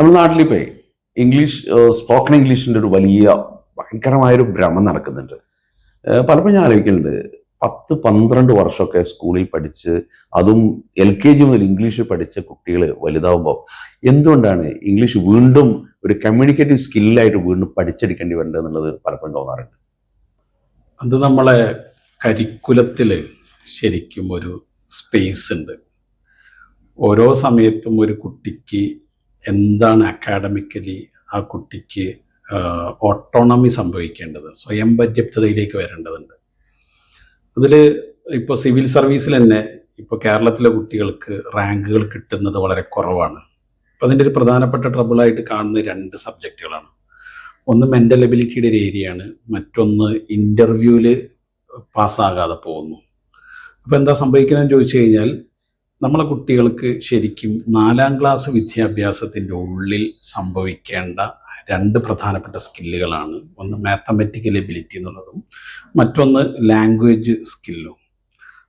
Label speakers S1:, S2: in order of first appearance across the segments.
S1: നമ്മുടെ നാട്ടിലിപ്പോ English spoken ഇംഗ്ലീഷിന്റെ ഒരു വലിയ ഭയങ്കരമായൊരു ഭ്രമം നടക്കുന്നുണ്ട്. പലപ്പോഴും ഞാൻ ആലോചിക്കുന്നുണ്ട്, 10-12 വർഷമൊക്കെ സ്കൂളിൽ പഠിച്ച്, അതും LKG മുതൽ ഇംഗ്ലീഷ് പഠിച്ച കുട്ടികൾ വലുതാവുമ്പോൾ എന്തുകൊണ്ടാണ് ഇംഗ്ലീഷ് വീണ്ടും ഒരു കമ്മ്യൂണിക്കേറ്റീവ് സ്കില്ലായിട്ട് വീണ്ടും പഠിച്ചെടുക്കേണ്ടി വരേണ്ടത് എന്നുള്ളത് പലപ്പോഴും തോന്നാറുണ്ട്.
S2: അത് നമ്മളെ കരിക്കുലത്തിൽ ശരിക്കും ഒരു സ്പേസ് ഉണ്ട്. ഓരോ സമയത്തും ഒരു കുട്ടിക്ക് എന്താണ് അക്കാഡമിക്കലി ആ കുട്ടിക്ക് ഓട്ടോണമി സംഭവിക്കേണ്ടത്, സ്വയം പര്യാപ്തതയിലേക്ക് വരേണ്ടതുണ്ട്. അതിൽ ഇപ്പോൾ സിവിൽ സർവീസിൽ തന്നെ ഇപ്പോൾ കേരളത്തിലെ കുട്ടികൾക്ക് റാങ്കുകൾ കിട്ടുന്നത് വളരെ കുറവാണ്. അപ്പം അതിൻ്റെ ഒരു പ്രധാനപ്പെട്ട ട്രബിളായിട്ട് കാണുന്ന 2 സബ്ജക്റ്റുകളാണ്. ഒന്ന് മെൻ്റൽ എബിലിറ്റിയുടെ ഒരു ഏരിയയാണ്, മറ്റൊന്ന് ഇൻ്റർവ്യൂവിൽ പാസ്സാകാതെ പോകുന്നു. അപ്പോൾ എന്താ സംഭവിക്കുന്നതെന്ന് ചോദിച്ചു കഴിഞ്ഞാൽ, നമ്മളെ കുട്ടികൾക്ക് ശരിക്കും 4ാം ക്ലാസ് വിദ്യാഭ്യാസത്തിൻ്റെ ഉള്ളിൽ സംഭവിക്കേണ്ട 2 പ്രധാനപ്പെട്ട സ്കില്ലുകളാണ്. ഒന്ന് മാത്തമെറ്റിക്കൽ എബിലിറ്റി എന്നുള്ളതും മറ്റൊന്ന് ലാംഗ്വേജ് സ്കില്ലും.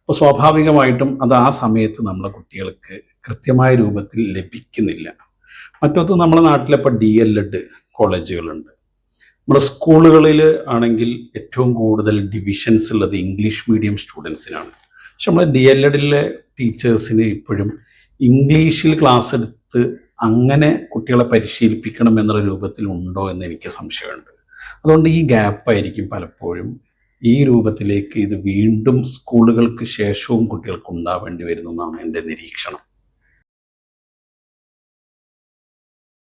S2: അപ്പോൾ സ്വാഭാവികമായിട്ടും അത് ആ സമയത്ത് നമ്മളെ കുട്ടികൾക്ക് കൃത്യമായ രൂപത്തിൽ ലഭിക്കുന്നില്ല. മറ്റൊന്ന് നമ്മുടെ നാട്ടിലിപ്പോൾ DLED കോളേജുകളുണ്ട്. നമ്മുടെ സ്കൂളുകളിൽ ആണെങ്കിൽ ഏറ്റവും കൂടുതൽ ഡിവിഷൻസ് ഉള്ളത് ഇംഗ്ലീഷ് മീഡിയം സ്റ്റുഡൻസിനാണ്. പക്ഷെ നമ്മൾ DLEDലെ ടീച്ചേഴ്സിന് ഇപ്പോഴും ഇംഗ്ലീഷിൽ ക്ലാസ് എടുത്ത് അങ്ങനെ കുട്ടികളെ പരിശീലിപ്പിക്കണം എന്നുള്ള രൂപത്തിൽ ഉണ്ടോ എന്ന് എനിക്ക് സംശയമുണ്ട്. അതുകൊണ്ട് ഈ ഗ്യാപ്പായിരിക്കും പലപ്പോഴും ഈ രൂപത്തിലേക്ക് ഇത് വീണ്ടും സ്കൂളുകൾക്ക് ശേഷവും കുട്ടികൾക്ക് ഉണ്ടാവേണ്ടി വരുന്നതാണ് എൻ്റെ നിരീക്ഷണം.